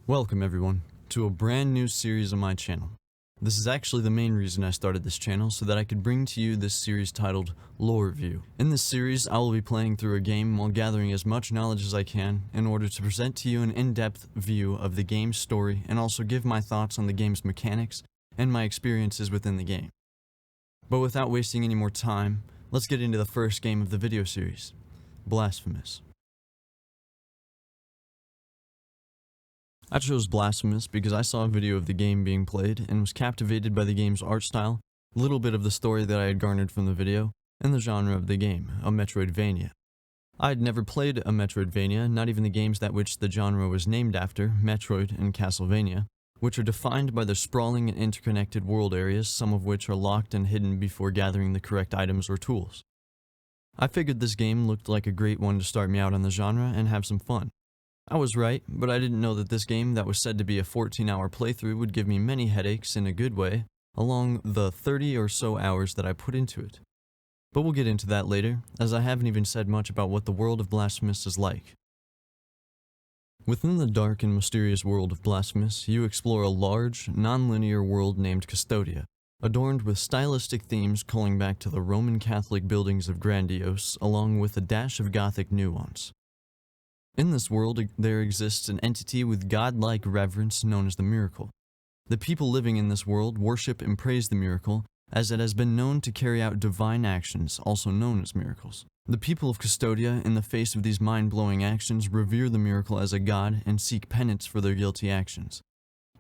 Welcome everyone to a brand new series on my channel. This is actually the main reason I started this channel, so that I could bring to you this series titled LoreView. In this series, I will be playing through a game while gathering as much knowledge as I can in order to present to you an in-depth view of the game's story and also give my thoughts on the game's mechanics and my experiences within the game. But without wasting any more time, let's get into the first game of the video series, Blasphemous. I chose Blasphemous because I saw a video of the game being played and was captivated by the game's art style, a little bit of the story that I had garnered from the video, and the genre of the game, a Metroidvania. I had never played a Metroidvania, not even the games that which the genre was named after, Metroid and Castlevania, which are defined by their sprawling and interconnected world areas, some of which are locked and hidden before gathering the correct items or tools. I figured this game looked like a great one to start me out on the genre and have some fun. I was right, but I didn't know that this game that was said to be a 14-hour playthrough would give me many headaches in a good way, along the 30 or so hours that I put into it. But we'll get into that later, as I haven't even said much about what the world of Blasphemous is like. Within the dark and mysterious world of Blasphemous, you explore a large, non-linear world named Custodia, adorned with stylistic themes calling back to the Roman Catholic buildings of Grandiose, along with a dash of gothic nuance. In this world, there exists an entity with godlike reverence known as the Miracle. The people living in this world worship and praise the Miracle, as it has been known to carry out divine actions, also known as miracles. The people of Custodia, in the face of these mind-blowing actions, revere the Miracle as a god and seek penance for their guilty actions.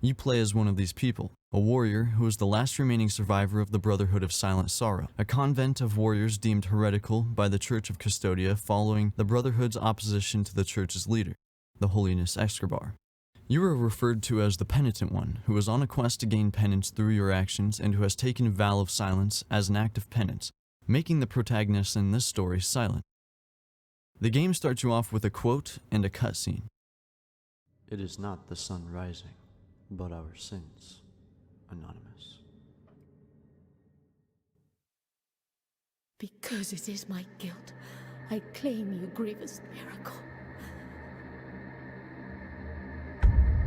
You play as one of these people, a warrior who is the last remaining survivor of the Brotherhood of Silent Sorrow, a convent of warriors deemed heretical by the Church of Custodia following the Brotherhood's opposition to the Church's leader, the Holiness Escobar. You are referred to as the Penitent One, who is on a quest to gain penance through your actions and who has taken a vow of silence as an act of penance, making the protagonist in this story silent. The game starts you off with a quote and a cutscene. "It is not the sun rising, but our sins." Anonymous. Because it is my guilt, I claim you, grievous Miracle.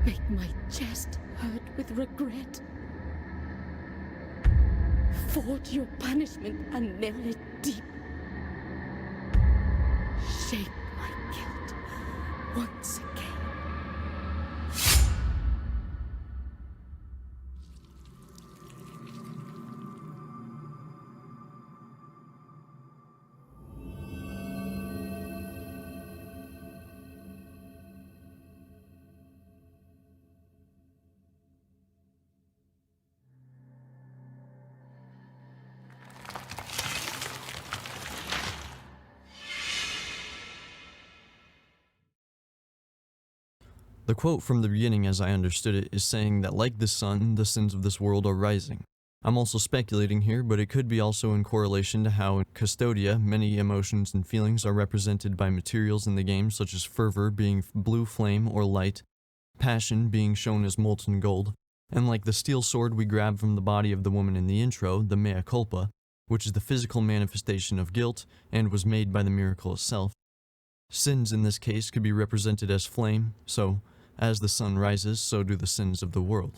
Make my chest hurt with regret. Forge your punishment and nail it deep. Shape my guilt once again. The quote from the beginning, as I understood it, is saying that like the sun, the sins of this world are rising. I'm also speculating here, but it could be also in correlation to how in Custodia, many emotions and feelings are represented by materials in the game, such as fervor being blue flame or light, passion being shown as molten gold, and like the steel sword we grab from the body of the woman in the intro, the mea culpa, which is the physical manifestation of guilt and was made by the Miracle itself. Sins in this case could be represented as flame, so as the sun rises, so do the sins of the world.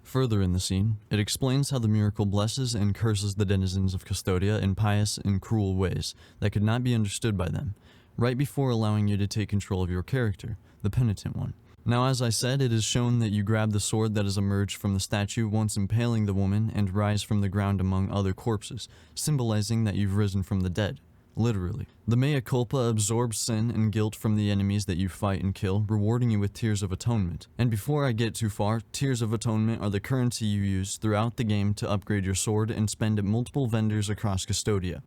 Further in the scene, it explains how the Miracle blesses and curses the denizens of Custodia in pious and cruel ways that could not be understood by them, right before allowing you to take control of your character, the Penitent One. Now, as I said, it is shown that you grab the sword that has emerged from the statue once impaling the woman and rise from the ground among other corpses, symbolizing that you've risen from the dead. Literally. The mea culpa absorbs sin and guilt from the enemies that you fight and kill, rewarding you with Tears of Atonement. And before I get too far, Tears of Atonement are the currency you use throughout the game to upgrade your sword and spend at multiple vendors across Custodia.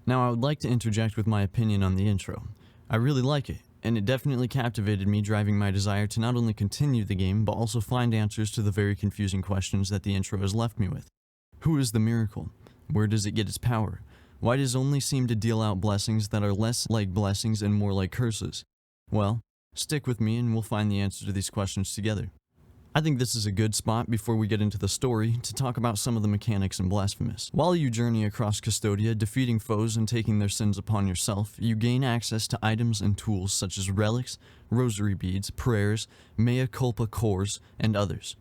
Now, I would like to interject with my opinion on the intro. I really like it, and it definitely captivated me, driving my desire to not only continue the game, but also find answers to the very confusing questions that the intro has left me with. Who is the Miracle? Where does it get its power? Why does it only seem to deal out blessings that are less like blessings and more like curses? Well, stick with me and we'll find the answer to these questions together. I think this is a good spot before we get into the story to talk about some of the mechanics in Blasphemous. While you journey across Custodia, defeating foes and taking their sins upon yourself, you gain access to items and tools such as relics, rosary beads, prayers, mea culpa cores, and others.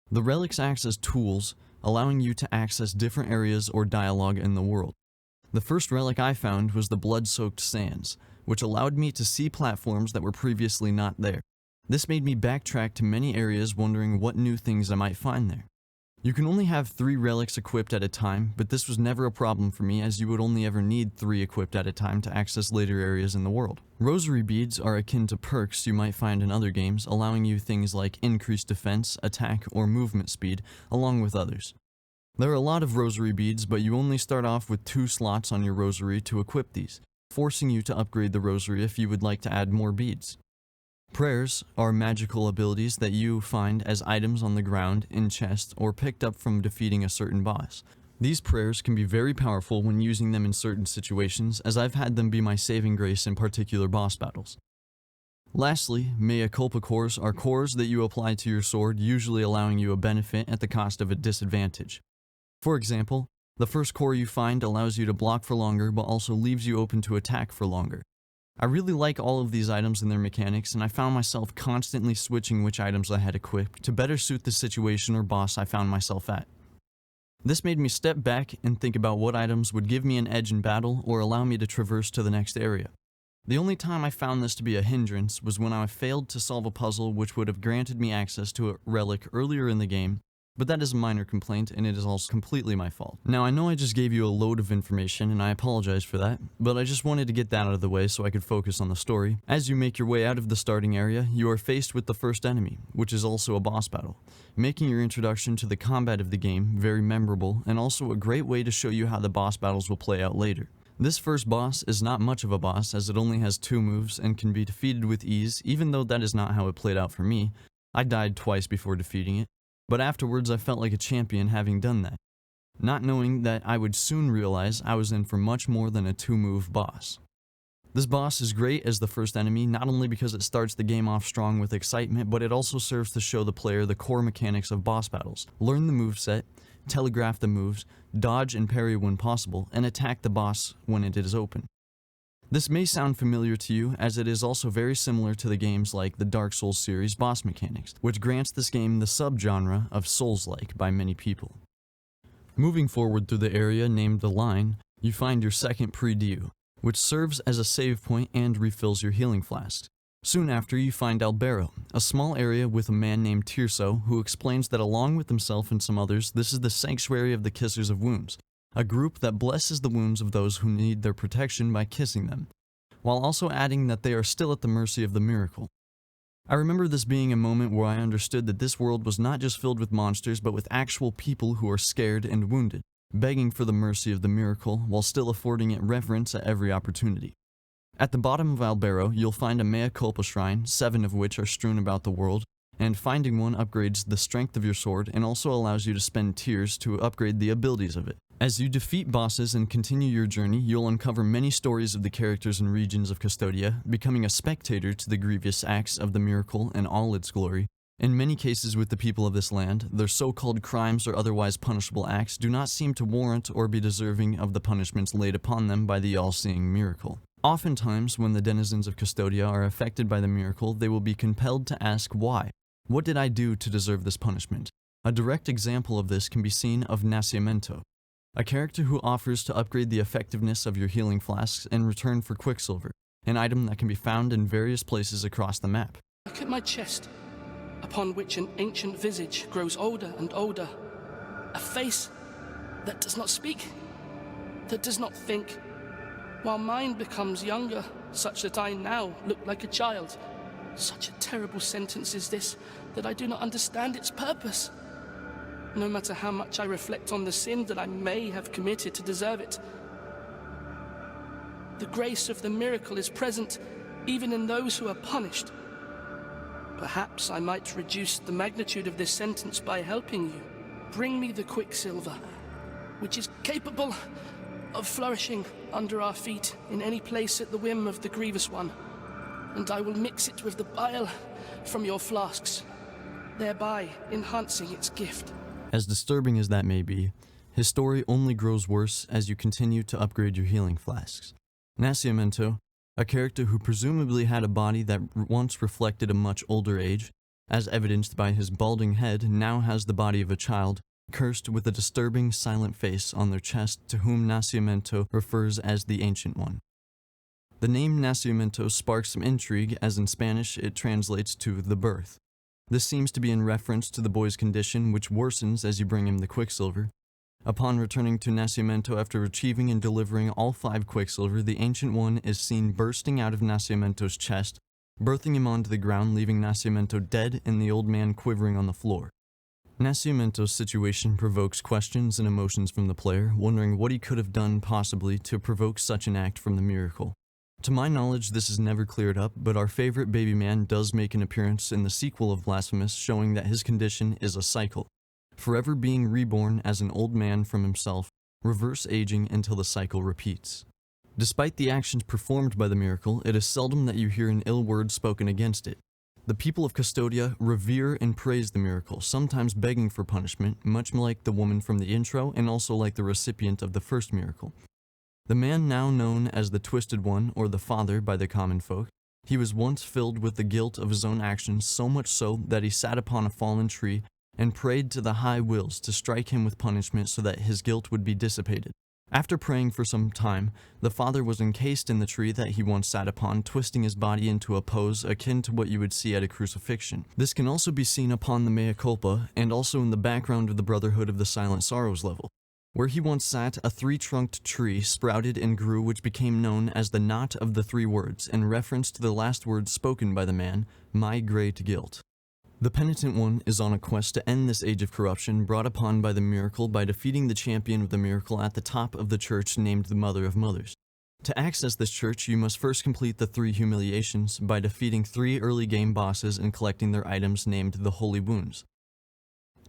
The relics act as tools, allowing you to access different areas or dialogue in the world. The first relic I found was the blood-soaked sands, which allowed me to see platforms that were previously not there. This made me backtrack to many areas wondering what new things I might find there. You can only have 3 relics equipped at a time, but this was never a problem for me as you would only ever need 3 equipped at a time to access later areas in the world. Rosary beads are akin to perks you might find in other games, allowing you things like increased defense, attack, or movement speed, along with others. There are a lot of rosary beads, but you only start off with 2 slots on your rosary to equip these, forcing you to upgrade the rosary if you would like to add more beads. Prayers are magical abilities that you find as items on the ground, in chests, or picked up from defeating a certain boss. These prayers can be very powerful when using them in certain situations, as I've had them be my saving grace in particular boss battles. Lastly, mea culpa cores are cores that you apply to your sword, usually allowing you a benefit at the cost of a disadvantage. For example, the first core you find allows you to block for longer but also leaves you open to attack for longer. I really like all of these items and their mechanics, and I found myself constantly switching which items I had equipped to better suit the situation or boss I found myself at. This made me step back and think about what items would give me an edge in battle or allow me to traverse to the next area. The only time I found this to be a hindrance was when I failed to solve a puzzle which would have granted me access to a relic earlier in the game, but that is a minor complaint, and it is also completely my fault. Now, I know I just gave you a load of information, and I apologize for that, but I just wanted to get that out of the way so I could focus on the story. As you make your way out of the starting area, you are faced with the first enemy, which is also a boss battle, making your introduction to the combat of the game very memorable, and also a great way to show you how the boss battles will play out later. This first boss is not much of a boss, as it only has 2 moves and can be defeated with ease, even though that is not how it played out for me. I died twice before defeating it. But afterwards I felt like a champion having done that, not knowing that I would soon realize I was in for much more than a 2-move boss. This boss is great as the first enemy, not only because it starts the game off strong with excitement, but it also serves to show the player the core mechanics of boss battles. Learn the moveset, telegraph the moves, dodge and parry when possible, and attack the boss when it is open. This may sound familiar to you, as it is also very similar to the games like the Dark Souls series boss mechanics, which grants this game the subgenre of Souls-like by many people. Moving forward through the area named the Line, you find your second Piedad, which serves as a save point and refills your healing flasks. Soon after, you find Albero, a small area with a man named Tirso, who explains that along with himself and some others, this is the Sanctuary of the Kissers of Wounds, a group that blesses the wounds of those who need their protection by kissing them, while also adding that they are still at the mercy of the miracle. I remember this being a moment where I understood that this world was not just filled with monsters, but with actual people who are scared and wounded, begging for the mercy of the miracle while still affording it reverence at every opportunity. At the bottom of Albero, you'll find a mea culpa shrine, 7 of which are strewn about the world, and finding one upgrades the strength of your sword and also allows you to spend tears to upgrade the abilities of it. As you defeat bosses and continue your journey, you'll uncover many stories of the characters and regions of Custodia, becoming a spectator to the grievous acts of the miracle and all its glory. In many cases with the people of this land, their so-called crimes or otherwise punishable acts do not seem to warrant or be deserving of the punishments laid upon them by the all-seeing miracle. Oftentimes, when the denizens of Custodia are affected by the miracle, they will be compelled to ask why. What did I do to deserve this punishment? A direct example of this can be seen of Nacimiento, a character who offers to upgrade the effectiveness of your healing flasks in return for Quicksilver, an item that can be found in various places across the map. Look at my chest, upon which an ancient visage grows older and older. A face that does not speak, that does not think, while mine becomes younger, such that I now look like a child. Such a terrible sentence is this, that I do not understand its purpose. No matter how much I reflect on the sin that I may have committed to deserve it, the grace of the miracle is present even in those who are punished. Perhaps I might reduce the magnitude of this sentence by helping you. Bring me the Quicksilver, which is capable of flourishing under our feet in any place at the whim of the Grievous One, and I will mix it with the bile from your flasks. thereby enhancing its gift. As disturbing as that may be, his story only grows worse as you continue to upgrade your healing flasks. Nacimiento, a character who presumably had a body that once reflected a much older age, as evidenced by his balding head, now has the body of a child, cursed with a disturbing silent face on their chest, to whom Nacimiento refers as the Ancient One. The name Nacimiento sparks some intrigue, as in Spanish it translates to the birth. This seems to be in reference to the boy's condition, which worsens as you bring him the Quicksilver. Upon returning to Nacimiento after achieving and delivering all 5 Quicksilver, the Ancient One is seen bursting out of Nacimiento's chest, birthing him onto the ground, leaving Nacimiento dead and the old man quivering on the floor. Nacimiento's situation provokes questions and emotions from the player, wondering what he could have done possibly to provoke such an act from the miracle. To my knowledge, this is never cleared up, but our favorite baby man does make an appearance in the sequel of Blasphemous, showing that his condition is a cycle, forever being reborn as an old man from himself, reverse aging until the cycle repeats. Despite the actions performed by the miracle, it is seldom that you hear an ill word spoken against it. The people of Custodia revere and praise the miracle, sometimes begging for punishment, much like the woman from the intro and also like the recipient of the first miracle. The man now known as the Twisted One, or the Father by the common folk, he was once filled with the guilt of his own actions, so much so that he sat upon a fallen tree and prayed to the high wills to strike him with punishment so that his guilt would be dissipated. After praying for some time, the Father was encased in the tree that he once sat upon, twisting his body into a pose akin to what you would see at a crucifixion. This can also be seen upon the Mea Culpa, and also in the background of the Brotherhood of the Silent Sorrows level. Where he once sat, a 3-trunked tree sprouted and grew, which became known as the Knot of the 3 Words, in reference to the last words spoken by the man, "My great guilt." The Penitent One is on a quest to end this age of corruption brought upon by the miracle by defeating the champion of the miracle at the top of the church named the Mother of Mothers. To access this church, you must first complete the 3 Humiliations by defeating 3 early game bosses and collecting their items named the Holy Wounds.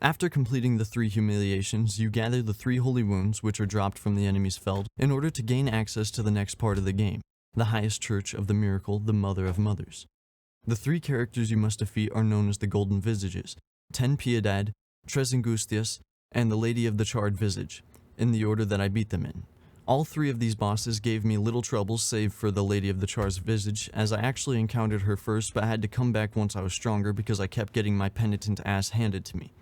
After completing the 3 Humiliations, you gather the 3 Holy Wounds, which are dropped from the enemy's feld, in order to gain access to the next part of the game, the highest church of the miracle, the Mother of Mothers. The 3 characters you must defeat are known as the Golden Visages, 10 Piedad, Tres Angustias, and the Lady of the Charred Visage, in the order that I beat them in. All 3 of these bosses gave me little trouble save for the Lady of the Charred Visage, as I actually encountered her first but had to come back once I was stronger because I kept getting my penitent ass handed to me.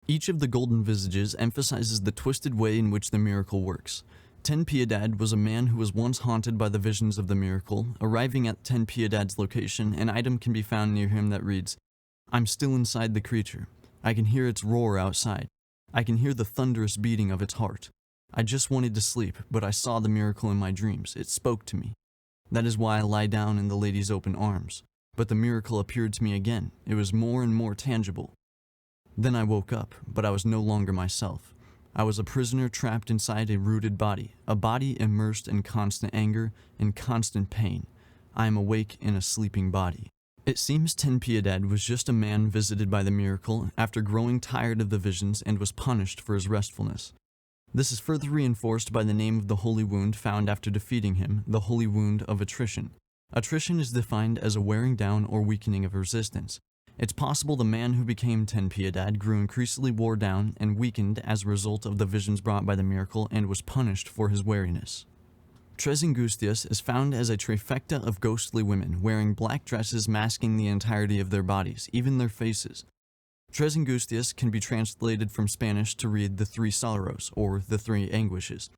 Each of the Golden Visages emphasizes the twisted way in which the miracle works. 10 Piedad was a man who was once haunted by the visions of the miracle. Arriving at 10 Piedad's location, an item can be found near him that reads, "I'm still inside the creature. I can hear its roar outside. I can hear the thunderous beating of its heart. I just wanted to sleep, but I saw the miracle in my dreams. It spoke to me. That is why I lie down in the lady's open arms. But the miracle appeared to me again. It was more and more tangible. Then I woke up, but I was no longer myself. I was a prisoner trapped inside a rooted body, a body immersed in constant anger and constant pain. I am awake in a sleeping body." It seems 10 Piedad was just a man visited by the miracle after growing tired of the visions and was punished for his restfulness. This is further reinforced by the name of the Holy Wound found after defeating him, the Holy Wound of Attrition. Attrition is defined as a wearing down or weakening of resistance. It's possible the man who became 10 Piedad grew increasingly wore down and weakened as a result of the visions brought by the miracle and was punished for his wariness. Tres Angustias is found as a trifecta of ghostly women wearing black dresses masking the entirety of their bodies, even their faces. Tres Angustias can be translated from Spanish to read the 3 sorrows, or the 3 anguishes.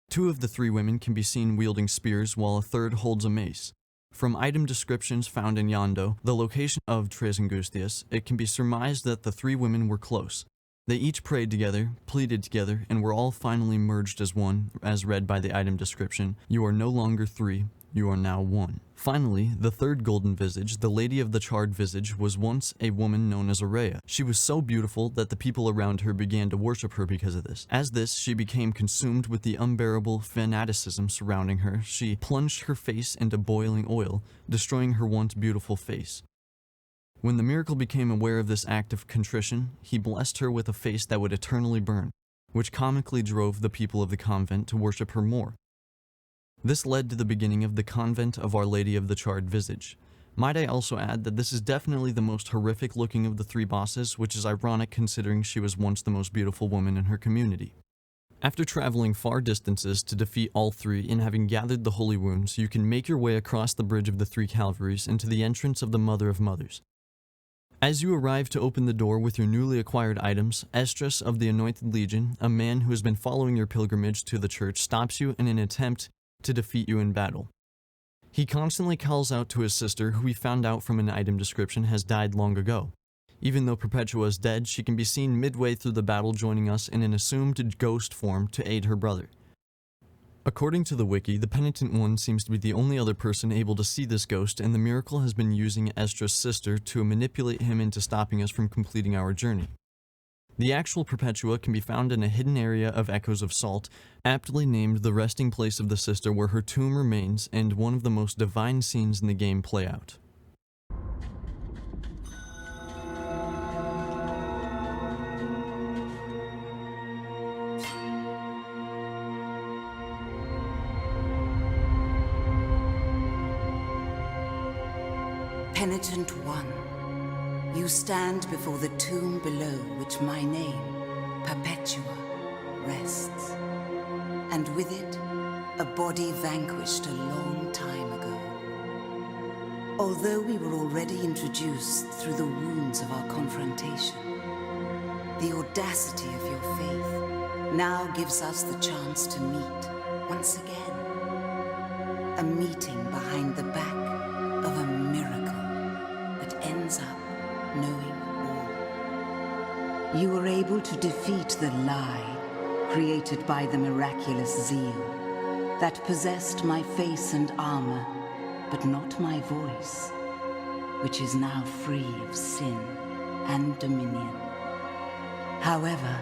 2 of the 3 women can be seen wielding spears while a third holds a mace. From item descriptions found in Yondo, the location of Tres Angustias, it can be surmised that the 3 women were close. They each prayed together, pleaded together, and were all finally merged as one, as read by the item description. "You are no longer 3, you are now 1. Finally, the 3rd Golden Visage, the Lady of the Charred Visage, was once a woman known as Aurea. She was so beautiful that the people around her began to worship her because of this. As this, she became consumed with the unbearable fanaticism surrounding her. She plunged her face into boiling oil, destroying her once beautiful face. When the miracle became aware of this act of contrition, he blessed her with a face that would eternally burn, which comically drove the people of the convent to worship her more. This led to the beginning of the Convent of Our Lady of the Charred Visage. Might I also add that this is definitely the most horrific looking of the three bosses, which is ironic considering she was once the most beautiful woman in her community. After traveling far distances to defeat all three and having gathered the holy wounds, you can make your way across the bridge of the three Calvaries into the entrance of the Mother of Mothers. As you arrive to open the door with your newly acquired items, Esdras of the Anointed Legion, a man who has been following your pilgrimage to the church, stops you in an attempt to defeat you in battle. He constantly calls out to his sister, who we found out from an item description has died long ago. Even though Perpetva is dead, she can be seen midway through the battle joining us in an assumed ghost form to aid her brother. According to the wiki, the Penitent One seems to be the only other person able to see this ghost, and the miracle has been using Esdras' sister to manipulate him into stopping us from completing our journey. The actual Perpetva can be found in a hidden area of Echoes of Salt, aptly named the resting place of the sister where her tomb remains, and one of the most divine scenes in the game play out. Penitent One, you stand before the tomb below which my name, Perpetva, rests, and with it, a body vanquished a long time ago. Although we were already introduced through the wounds of our confrontation, the audacity of your faith now gives us the chance to meet once again. A meeting behind the back of a miracle that ends up knowing all. You were able to defeat the lie created by the miraculous zeal that possessed my face and armor, but not my voice, which is now free of sin and dominion. However,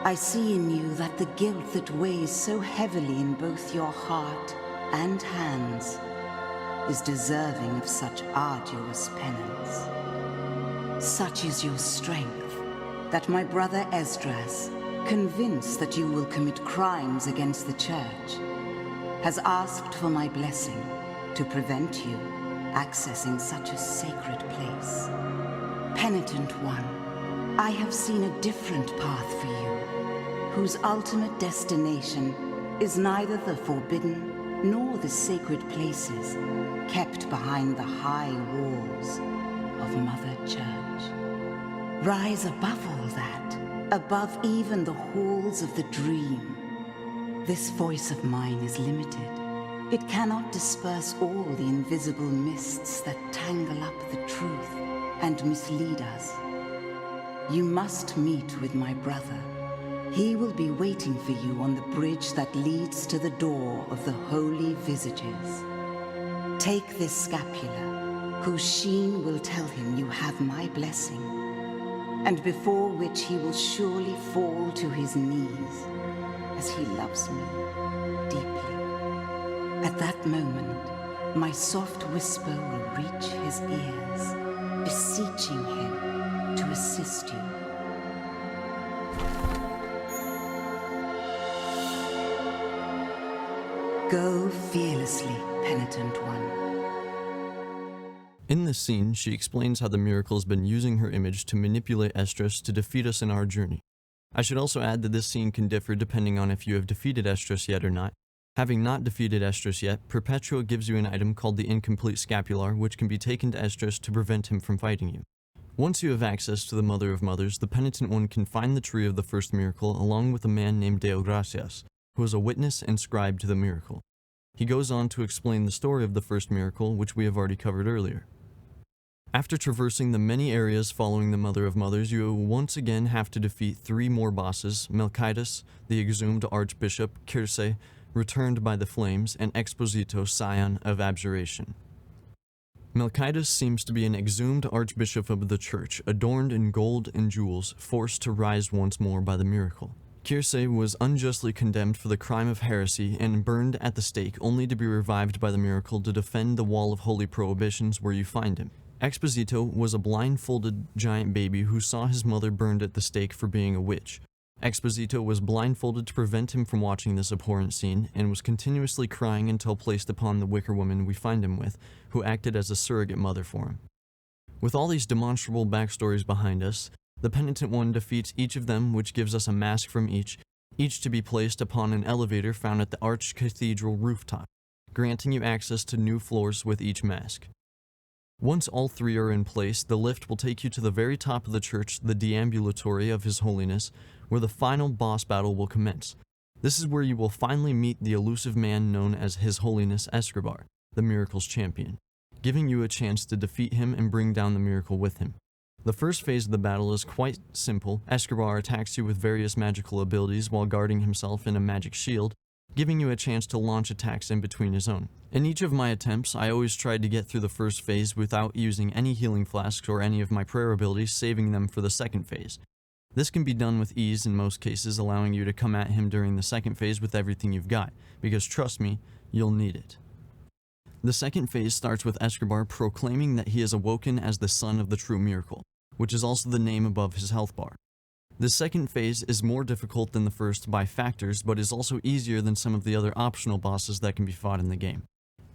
I see in you that the guilt that weighs so heavily in both your heart and hands is deserving of such arduous penance. Such is your strength that my brother Esdras, convinced that you will commit crimes against the church, has asked for my blessing to prevent you accessing such a sacred place. Penitent One, I have seen a different path for you, whose ultimate destination is neither the forbidden nor the sacred places kept behind the high walls of Mother Church. Rise above all that, above even the halls of the dream. This voice of mine is limited. It cannot disperse all the invisible mists that tangle up the truth and mislead us. You must meet with my brother. He will be waiting for you on the bridge that leads to the door of the holy Visages. Take this scapular, whose sheen will tell him you have my blessing, and before which he will surely fall to his knees, as he loves me deeply. At that moment, my soft whisper will reach his ears, beseeching him to assist you. Go fearlessly, Penitent One. In this scene, she explains how the miracle has been using her image to manipulate Esdras to defeat us in our journey. I should also add that this scene can differ depending on if you have defeated Esdras yet or not. Having not defeated Esdras yet, Perpetva gives you an item called the Incomplete Scapular, which can be taken to Esdras to prevent him from fighting you. Once you have access to the Mother of Mothers, the Penitent One can find the tree of the first miracle along with a man named Angustias, who is a witness and scribe to the miracle. He goes on to explain the story of the first miracle, which we have already covered earlier. After traversing the many areas following the Mother of Mothers, you once again have to defeat 3 more bosses: Melchidas, the exhumed Archbishop, Circe, returned by the flames, and Exposito, Scion of Abjuration. Melchidas seems to be an exhumed Archbishop of the Church, adorned in gold and jewels, forced to rise once more by the miracle. Circe was unjustly condemned for the crime of heresy and burned at the stake, only to be revived by the miracle to defend the Wall of Holy Prohibitions where you find him. Exposito was a blindfolded giant baby who saw his mother burned at the stake for being a witch. Exposito was blindfolded to prevent him from watching this abhorrent scene, and was continuously crying until placed upon the wicker woman we find him with, who acted as a surrogate mother for him. With all these demonstrable backstories behind us, the Penitent One defeats each of them, which gives us a mask from each to be placed upon an elevator found at the Archcathedral rooftop, granting you access to new floors with each mask. Once all three are in place, the lift will take you to the very top of the church, the Deambulatory of His Holiness, where the final boss battle will commence. This is where you will finally meet the elusive man known as His Holiness Escobar, the Miracles Champion, giving you a chance to defeat him and bring down the miracle with him. The first phase of the battle is quite simple. Escobar attacks you with various magical abilities while guarding himself in a magic shield, giving you a chance to launch attacks in between his own. In each of my attempts, I always tried to get through the first phase without using any healing flasks or any of my prayer abilities, saving them for the second phase. This can be done with ease in most cases, allowing you to come at him during the second phase with everything you've got, because trust me, you'll need it. The second phase starts with Escobar proclaiming that he is awoken as the son of the true miracle, which is also the name above his health bar. The second phase is more difficult than the first by factors, but is also easier than some of the other optional bosses that can be fought in the game.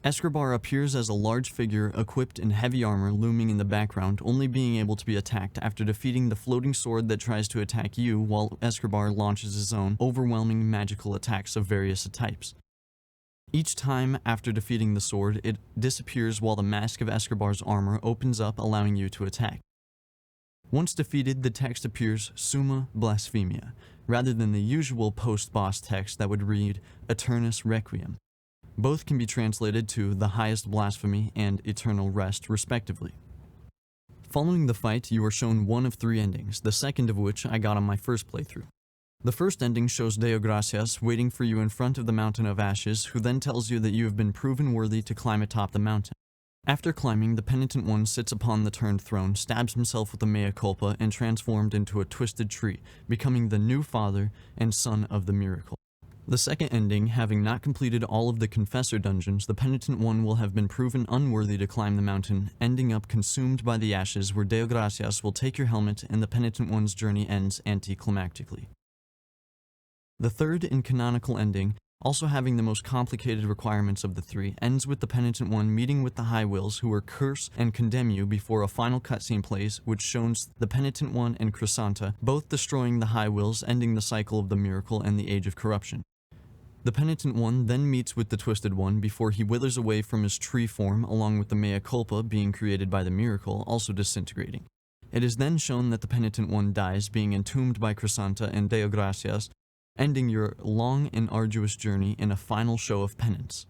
Escobar appears as a large figure equipped in heavy armor looming in the background, only being able to be attacked after defeating the floating sword that tries to attack you, while Escobar launches his own overwhelming magical attacks of various types. Each time after defeating the sword, it disappears while the mask of Escobar's armor opens up, allowing you to attack. Once defeated, the text appears Summa Blasphemia, rather than the usual post-boss text that would read Eternus Requiem. Both can be translated to the highest blasphemy and eternal rest, respectively. Following the fight, you are shown one of three endings, the second of which I got on my first playthrough. The first ending shows Deo Gracias waiting for you in front of the Mountain of Ashes, who then tells you that you have been proven worthy to climb atop the mountain. After climbing, the Penitent One sits upon the turned throne, stabs himself with a mea culpa, and transformed into a twisted tree, becoming the new father and son of the miracle. The second ending, having not completed all of the Confessor dungeons, the Penitent One will have been proven unworthy to climb the mountain, ending up consumed by the ashes, where Deo Gracias will take your helmet and the Penitent One's journey ends anticlimactically. The third and canonical ending, also having the most complicated requirements of the three, ends with the Penitent One meeting with the High Wills, who will curse and condemn you before a final cutscene plays, which shows the Penitent One and Chrysanta both destroying the High Wills, ending the cycle of the miracle and the Age of Corruption. The Penitent One then meets with the Twisted One before he withers away from his tree form, along with the mea culpa being created by the miracle also disintegrating. It is then shown that the Penitent One dies, being entombed by Chrysanta and Deo Gracias, ending your long and arduous journey in a final show of penance.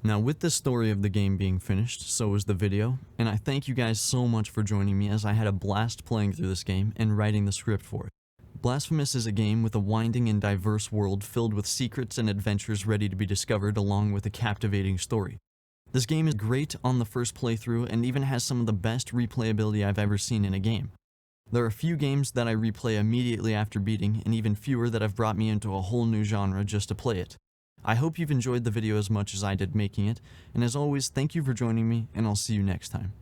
Now, with the story of the game being finished, so is the video, and I thank you guys so much for joining me, as I had a blast playing through this game and writing the script for it. Blasphemous is a game with a winding and diverse world filled with secrets and adventures ready to be discovered, along with a captivating story. This game is great on the first playthrough and even has some of the best replayability I've ever seen in a game. There are few games that I replay immediately after beating, and even fewer that have brought me into a whole new genre just to play it. I hope you've enjoyed the video as much as I did making it, and as always, thank you for joining me, and I'll see you next time.